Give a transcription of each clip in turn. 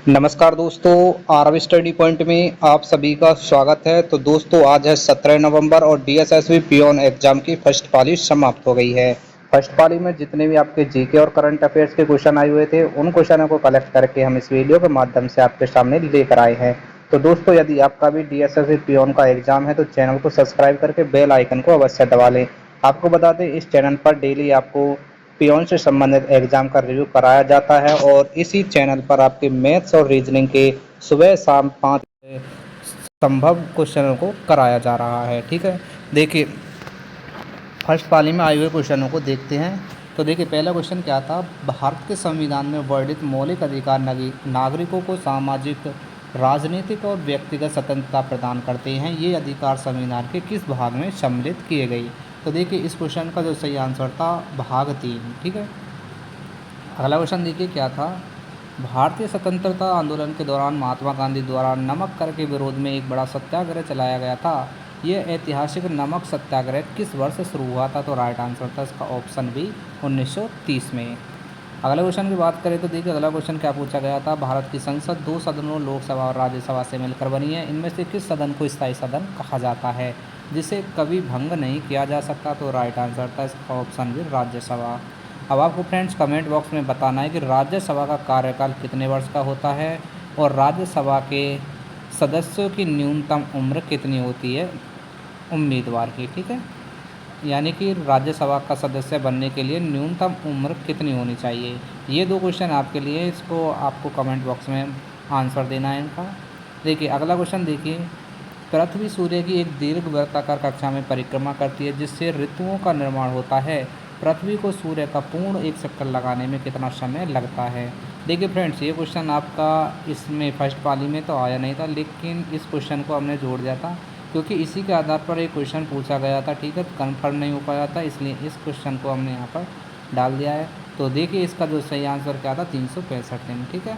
नमस्कार दोस्तों, RV study point में आप सभी का स्वागत है। तो दोस्तों आज है 17 नवंबर और डीएसएसबी पियोन एग्जाम की फर्स्ट पाली समाप्त हो गई है। फर्स्ट पाली में जितने भी आपके जीके और करंट अफेयर्स के क्वेश्चन आए हुए थे उन क्वेश्चनों को कलेक्ट करके हम इस वीडियो के माध्यम से आपके सामने लेकर आए हैं। तो दोस्तों यदि आपका भी डीएसएसबी पियोन का एग्जाम है तो चैनल को सब्सक्राइब करके बेल आइकन को अवश्य दबा लें। आपको बता दें इस चैनल पर डेली आपको पियोन से संबंधित एग्जाम का रिव्यू कराया जाता है और इसी चैनल पर आपके मैथ्स और रीजनिंग के सुबह शाम 5 संभव क्वेश्चनों को कराया जा रहा है। ठीक है, देखिए फर्स्ट पाली में आए हुए क्वेश्चनों को देखते हैं। तो देखिए पहला क्वेश्चन क्या था। भारत के संविधान में वर्णित मौलिक अधिकार नागरिकों को सामाजिक, राजनीतिक और व्यक्तिगत स्वतंत्रता प्रदान करते हैं। ये अधिकार संविधान के किस भाग में सम्मिलित किए गए। तो देखिए इस क्वेश्चन का जो सही आंसर था भाग 3। ठीक है, अगला क्वेश्चन देखिए क्या था। भारतीय स्वतंत्रता आंदोलन के दौरान महात्मा गांधी द्वारा नमक कर के विरोध में एक बड़ा सत्याग्रह चलाया गया था। यह ऐतिहासिक नमक सत्याग्रह किस वर्ष से शुरू हुआ था। तो राइट आंसर था इसका ऑप्शन बी 1930 में। अगले क्वेश्चन की बात करें तो देखिए अगला क्वेश्चन क्या पूछा गया था। भारत की संसद 2 सदनों लोकसभा और राज्यसभा से मिलकर बनी है। इनमें से किस सदन को स्थायी सदन कहा जाता है जिसे कभी भंग नहीं किया जा सकता। तो राइट आंसर था इसका ऑप्शन बी राज्यसभा। अब आपको फ्रेंड्स कमेंट बॉक्स में बताना है कि राज्यसभा का कार्यकाल कितने वर्ष का होता है और राज्यसभा के सदस्यों की न्यूनतम उम्र कितनी होती है उम्मीदवार की। ठीक है, यानी कि राज्यसभा का सदस्य बनने के लिए न्यूनतम उम्र कितनी होनी चाहिए। ये 2 क्वेश्चन आपके लिए, इसको आपको कमेंट बॉक्स में आंसर देना है इनका। देखिए अगला क्वेश्चन देखिए। पृथ्वी सूर्य की एक दीर्घ वृत्ताकार कक्षा में परिक्रमा करती है जिससे ऋतुओं का निर्माण होता है। पृथ्वी को सूर्य का पूर्ण एक चक्कर लगाने में कितना समय लगता है। देखिए फ्रेंड्स ये क्वेश्चन आपका इसमें फर्स्ट पाली में तो आया नहीं था, लेकिन इस क्वेश्चन को हमने जोड़ दिया था क्योंकि इसी के आधार पर एक क्वेश्चन पूछा गया था। ठीक है, तो कन्फर्म नहीं हो पाया था, इसलिए इस क्वेश्चन को हमने यहाँ पर डाल दिया है। तो देखिए इसका जो सही आंसर क्या था 365 दिन। ठीक है,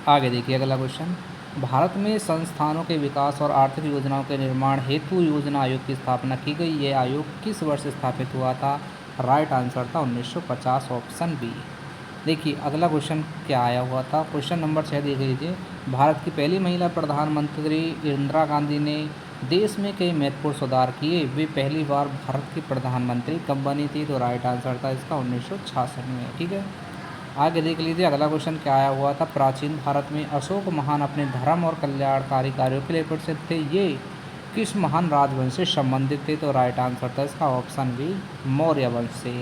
आगे देखिए अगला क्वेश्चन। भारत में संस्थानों के विकास और आर्थिक योजनाओं के निर्माण हेतु योजना आयोग की स्थापना की गई। ये आयोग किस वर्ष स्थापित हुआ था। राइट आंसर था 1950 ऑप्शन बी। देखिए अगला क्वेश्चन क्या आया हुआ था। क्वेश्चन नंबर 6 देख लीजिए। भारत की पहली महिला प्रधानमंत्री इंदिरा गांधी ने देश में कई महत्वपूर्ण सुधार किए। वे पहली बार भारत की प्रधानमंत्री कब बनी थी। तो राइट आंसर था इसका 1966 में। ठीक है, आगे देख लीजिए अगला क्वेश्चन क्या आया हुआ था। प्राचीन भारत में अशोक महान अपने धर्म और कल्याणकारी कार्यों के लिए प्रसिद्ध थे। ये किस महान राजवंश से संबंधित थे। तो राइट आंसर था इसका ऑप्शन बी मौर्य वंश से।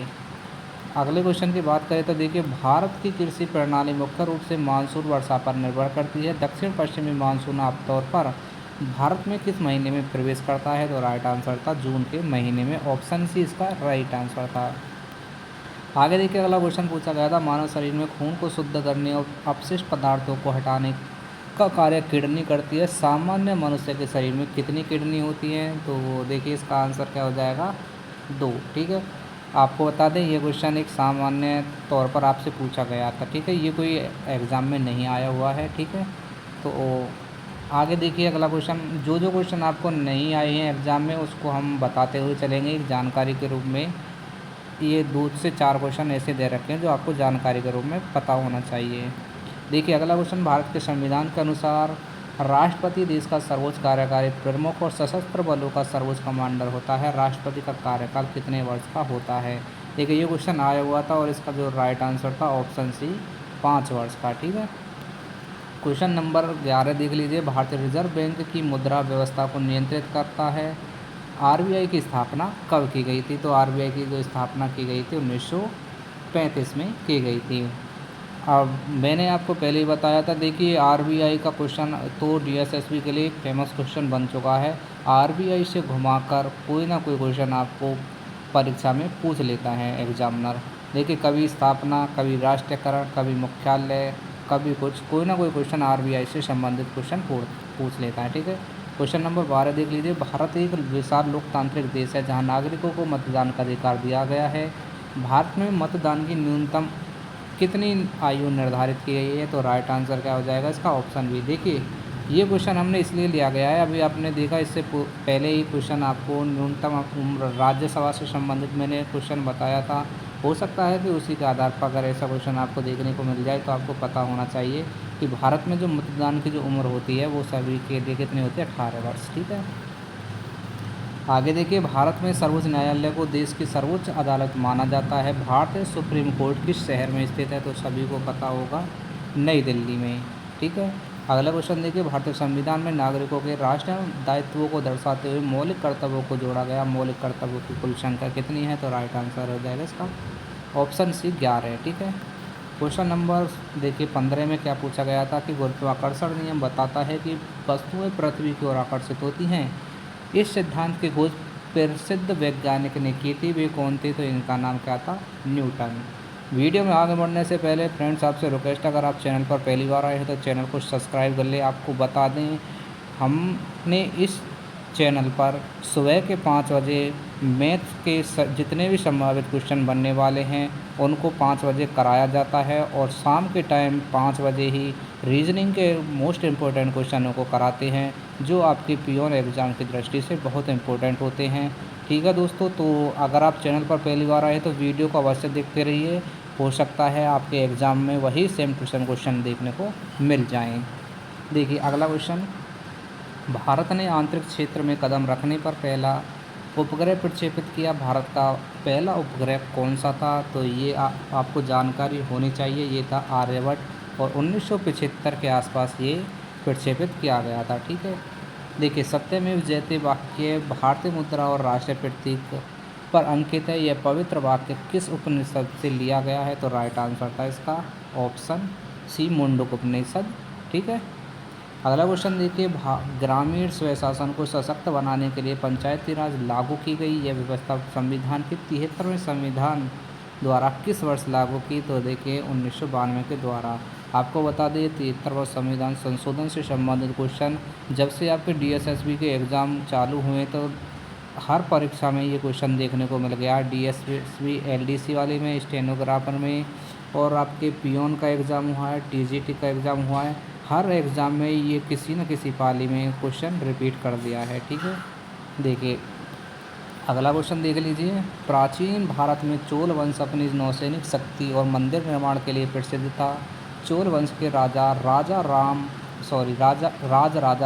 अगले क्वेश्चन की बात करें तो देखिए भारत की कृषि प्रणाली मुख्य रूप से मानसून वर्षा पर निर्भर करती है। दक्षिण पश्चिमी मानसून आमतौर पर भारत में किस महीने में प्रवेश करता है। तो राइट आंसर था जून के महीने में। ऑप्शन सी इसका राइट आंसर था। आगे देखिए अगला क्वेश्चन पूछा गया था। मानव शरीर में खून को शुद्ध करने और अपशिष्ट पदार्थों को हटाने का कार्य किडनी करती है। सामान्य मनुष्य के शरीर में कितनी किडनी होती हैं। तो देखिए इसका आंसर क्या हो जाएगा 2। ठीक है, आपको बता दें ये क्वेश्चन एक सामान्य तौर पर आपसे पूछा गया था। ठीक है, ये कोई एग्ज़ाम में नहीं आया हुआ है। ठीक है, तो आगे देखिए अगला क्वेश्चन। जो जो क्वेश्चन आपको नहीं आए हैं एग्ज़ाम में उसको हम बताते हुए चलेंगे एक जानकारी के रूप में। ये 2 से 4 क्वेश्चन ऐसे दे रखे हैं जो आपको जानकारी के रूप में पता होना चाहिए। देखिए अगला क्वेश्चन। भारत के संविधान के अनुसार राष्ट्रपति देश का सर्वोच्च कार्यकारी प्रमुख और सशस्त्र बलों का सर्वोच्च कमांडर होता है। राष्ट्रपति का कार्यकाल कितने वर्ष का होता है। देखिए ये क्वेश्चन आया हुआ था और इसका जो राइट आंसर था ऑप्शन सी 5 वर्ष का। ठीक है, क्वेश्चन नंबर 11 देख लीजिए। भारतीय रिजर्व बैंक की मुद्रा व्यवस्था को नियंत्रित करता है। आरबीआई की स्थापना कब की गई थी। तो आरबीआई की जो स्थापना की गई थी 1935 में की गई थी। अब मैंने आपको पहले ही बताया था। देखिए आरबीआई का क्वेश्चन तो डीएसएसबी के लिए फेमस क्वेश्चन बन चुका है। आरबीआई से घुमाकर कोई ना कोई क्वेश्चन आपको परीक्षा में पूछ लेता है एग्जामिनर। देखिए कभी स्थापना, कभी राष्ट्रीयकरण, कभी मुख्यालय, कभी कुछ, कोई ना कोई क्वेश्चन आरबीआई से संबंधित क्वेश्चन पूछ लेता है। ठीक है, क्वेश्चन नंबर 12 देख लीजिए। भारत एक विशाल लोकतांत्रिक देश है जहां नागरिकों को मतदान का अधिकार दिया गया है। भारत में मतदान की न्यूनतम कितनी आयु निर्धारित की गई है। तो राइट आंसर क्या हो जाएगा इसका ऑप्शन बी। देखिए ये क्वेश्चन हमने इसलिए लिया गया है, अभी आपने देखा इससे पहले ही क्वेश्चन आपको न्यूनतम उम्र राज्यसभा से संबंधित मैंने क्वेश्चन बताया था। हो सकता है कि उसी के आधार पर अगर ऐसा क्वेश्चन आपको देखने को मिल जाए तो आपको पता होना चाहिए कि भारत में जो मतदान की जो उम्र होती है वो सभी के लिए कितनी होती है, 18 वर्ष। ठीक है, आगे देखिए, भारत में सर्वोच्च न्यायालय को देश की सर्वोच्च अदालत माना जाता है। भारतीय सुप्रीम कोर्ट किस शहर में स्थित है, तो सभी को पता होगा, नई दिल्ली में। ठीक है, अगला क्वेश्चन देखिए, भारतीय संविधान में नागरिकों के राष्ट्रीय दायित्वों को दर्शाते हुए मौलिक कर्तव्यों को जोड़ा गया। मौलिक कर्तव्यों की कुल संख्या कितनी है, तो राइट आंसर हो जाएगा इसका ऑप्शन सी 11 है। ठीक है, क्वेश्चन नंबर देखिए 15 में क्या पूछा गया था कि गुरुत्वाकर्षण नियम बताता है कि वस्तुएं पृथ्वी की ओर आकर्षित होती हैं। इस सिद्धांत की खोज प्रसिद्ध वैज्ञानिक ने की थी, वे कौन थे, तो इनका नाम क्या था, न्यूटन। वीडियो में आगे बढ़ने से पहले फ्रेंड्स आपसे रिक्वेस्ट, अगर आप चैनल पर पहली बार आए हैं तो चैनल को सब्सक्राइब कर ले। आपको बता दें, हमने इस चैनल पर सुबह के 5 बजे मैथ्स के जितने भी संभावित क्वेश्चन बनने वाले हैं उनको 5 बजे कराया जाता है, और शाम के टाइम 5 बजे ही रीजनिंग के मोस्ट इम्पोर्टेंट क्वेश्चनों को कराते हैं, जो आपके पियोन एग्ज़ाम की दृष्टि से बहुत इम्पोर्टेंट होते हैं। ठीक है दोस्तों, तो अगर आप चैनल पर पहली बार आए तो वीडियो को अवश्य देखते रहिए, हो सकता है आपके एग्ज़ाम में वही सेम टू सेम क्वेश्चन देखने को मिल जाएँ। देखिए अगला क्वेश्चन, भारत ने आंतरिक क्षेत्र में कदम रखने पर पहला उपग्रह प्रक्षेपित किया। भारत का पहला उपग्रह कौन सा था, तो ये आपको जानकारी होनी चाहिए, ये था आर्यभट्ट, और 1975 के आसपास ये प्रक्षेपित किया गया था। ठीक है, देखिए सत्यमेव जयते वाक्य भारतीय मुद्रा और राष्ट्रीय प्रतीक पर अंकित है। यह पवित्र वाक्य किस उपनिषद से लिया गया है, तो राइट आंसर था इसका ऑप्शन सी मुंडक उपनिषद। ठीक है, अगला क्वेश्चन देखिए, ग्रामीण स्वशासन को सशक्त बनाने के लिए पंचायती राज लागू की गई। यह व्यवस्था संविधान के 73वें संविधान द्वारा किस वर्ष लागू की, तो देखिए 1992 के द्वारा। आपको बता दें 73वां संविधान संशोधन से संबंधित क्वेश्चन जब से आपके DSSB के एग्ज़ाम चालू हुए तो हर परीक्षा में ये क्वेश्चन देखने को मिल गया। DSSB LDC वाले में, स्टेनोग्राफर में, और आपके पियोन का एग्ज़ाम हुआ है, TGT का एग्ज़ाम हुआ है, हर एग्ज़ाम में ये किसी न किसी पाली में क्वेश्चन रिपीट कर दिया है। ठीक है, देखिए अगला क्वेश्चन देख लीजिए, प्राचीन भारत में चोल वंश अपनी नौसैनिक शक्ति और मंदिर निर्माण के लिए प्रसिद्ध था। चोल वंश के राजा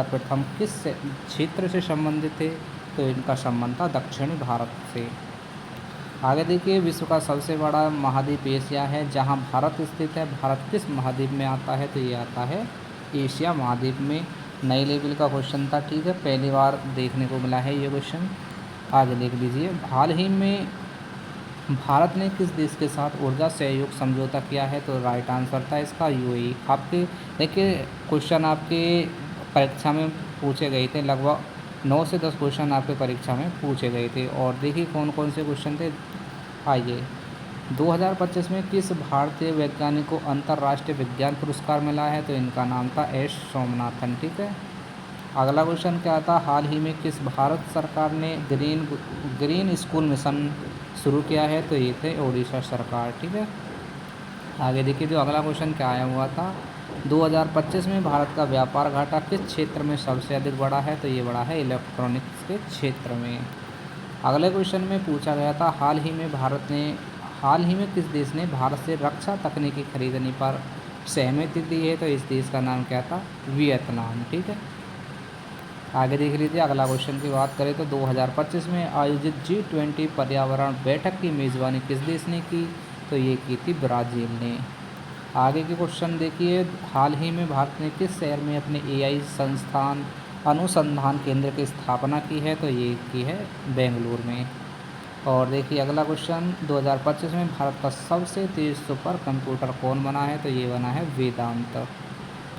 प्रथम किस क्षेत्र से संबंधित थे, तो इनका संबंध था दक्षिणी भारत से। आगे देखिए, विश्व का सबसे बड़ा महाद्वीप एशिया है, जहां भारत स्थित है। भारत किस महाद्वीप में आता है, तो ये आता है एशिया महाद्वीप में। नए लेवल का क्वेश्चन था। ठीक है, पहली बार देखने को मिला है ये क्वेश्चन। आगे देख लीजिए, हाल ही में भारत ने किस देश के साथ ऊर्जा सहयोग समझौता किया है, तो राइट आंसर था इसका UAE। आपके देखिए क्वेश्चन आपके परीक्षा में पूछे गए थे, लगभग 9 से 10 क्वेश्चन आपके परीक्षा में पूछे गए थे, और देखिए कौन कौन से क्वेश्चन थे। आइए, 2025 में किस भारतीय वैज्ञानिक को अंतर्राष्ट्रीय विज्ञान पुरस्कार मिला है, तो इनका नाम था एस सोमनाथन। ठीक है, अगला क्वेश्चन क्या था, हाल ही में किस भारत सरकार ने ग्रीन स्कूल मिशन शुरू किया है, तो ये थे ओडिशा सरकार। ठीक है, आगे देखिए, जो अगला क्वेश्चन क्या आया हुआ था, 2025 में भारत का व्यापार घाटा किस क्षेत्र में सबसे अधिक बढ़ा है, तो ये बढ़ा है इलेक्ट्रॉनिक्स के क्षेत्र में। अगले क्वेश्चन में पूछा गया था, हाल ही में किस देश ने भारत से रक्षा तकनीकी खरीदने पर सहमति दी है, तो इस देश का नाम क्या था, वियतनाम। ठीक है, आगे देख लीजिए, अगला क्वेश्चन की बात करें तो 2025 में आयोजित G20 पर्यावरण बैठक की मेज़बानी किस देश ने की, तो ये की थी ब्राज़ील ने। आगे के क्वेश्चन देखिए, हाल ही में भारत ने किस शहर में अपने AI अनुसंधान केंद्र की स्थापना की है, तो ये की है बेंगलुरु में। और देखिए अगला क्वेश्चन, 2025 में भारत का सबसे तेज़ सुपर कंप्यूटर कौन बना है, तो ये बना है वेदांत।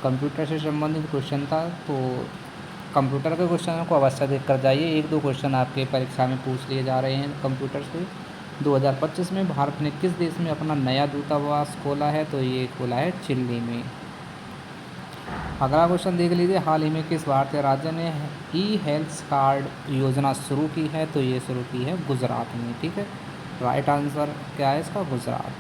कंप्यूटर से संबंधित क्वेश्चन था, तो कंप्यूटर के क्वेश्चन को अवश्य देख कर जाइए, 1-2 क्वेश्चन आपके परीक्षा में पूछ लिए जा रहे हैं कंप्यूटर से। 2025 में भारत ने किस देश में अपना नया दूतावास खोला है, तो ये खोला है चिली में। अगला क्वेश्चन देख लीजिए, हाल ही में किस भारतीय राज्य ने E-हेल्थ कार्ड योजना शुरू की है, तो ये शुरू की है गुजरात में। ठीक है, राइट आंसर क्या है इसका, गुजरात।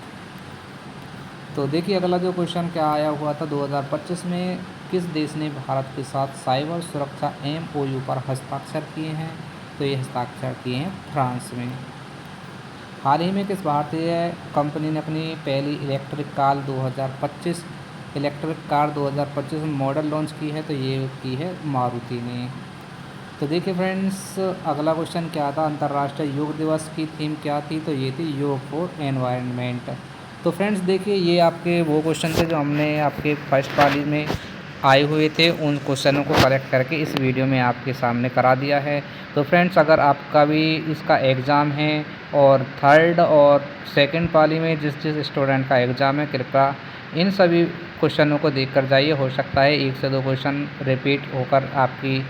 तो देखिए अगला जो क्वेश्चन क्या आया हुआ था, 2025 में किस देश ने भारत के साथ साइबर सुरक्षा MOU पर हस्ताक्षर किए हैं, तो ये हस्ताक्षर किए हैं फ्रांस में। हाल ही में किस भारतीय कंपनी ने अपनी पहली इलेक्ट्रिक कार 2025 इलेक्ट्रिक कार 2025 में मॉडल लॉन्च की है, तो ये की है मारुति ने। तो देखिए फ्रेंड्स, अगला क्वेश्चन क्या था, अंतर्राष्ट्रीय योग दिवस की थीम क्या थी, तो ये थी योग फॉर एनवायरनमेंट। तो फ्रेंड्स देखिए, ये आपके वो क्वेश्चन थे जो हमने आपके फर्स्ट वाली में आए हुए थे, उन क्वेश्चनों को कलेक्ट करके इस वीडियो में आपके सामने करा दिया है। तो फ्रेंड्स, अगर आपका भी इसका एग्ज़ाम है और थर्ड और सेकंड पाली में जिस जिस स्टूडेंट का एग्ज़ाम है, कृपया इन सभी क्वेश्चनों को देख कर जाइए। हो सकता है 1 से 2 क्वेश्चन रिपीट होकर आपकी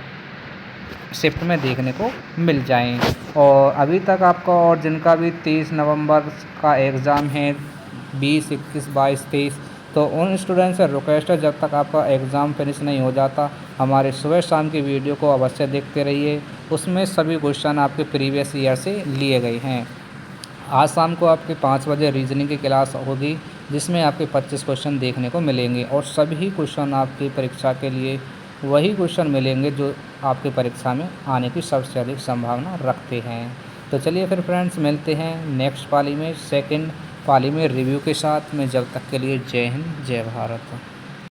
शिफ्ट में देखने को मिल जाएं। और अभी तक आपका और जिनका भी 23 नवंबर का एग्ज़ाम है, 20, 21, 22, 23, तो उन स्टूडेंट से रिक्वेस्ट है, जब तक आपका एग्ज़ाम फिनिश नहीं हो जाता, हमारे सुबह शाम की वीडियो को अवश्य देखते रहिए। उसमें सभी क्वेश्चन आपके प्रीवियस ईयर से लिए गए हैं। आज शाम को आपके 5 बजे रीजनिंग की क्लास होगी, जिसमें आपके 25 क्वेश्चन देखने को मिलेंगे और सभी क्वेश्चन आपकी परीक्षा के लिए वही क्वेश्चन मिलेंगे जो आपकी परीक्षा में आने की सबसे अधिक संभावना रखते हैं। तो चलिए फिर फ्रेंड्स, मिलते हैं नेक्स्ट पाली में, सेकंड पाली में रिव्यू के साथ में। जब तक के लिए जय हिंद, जय भारत।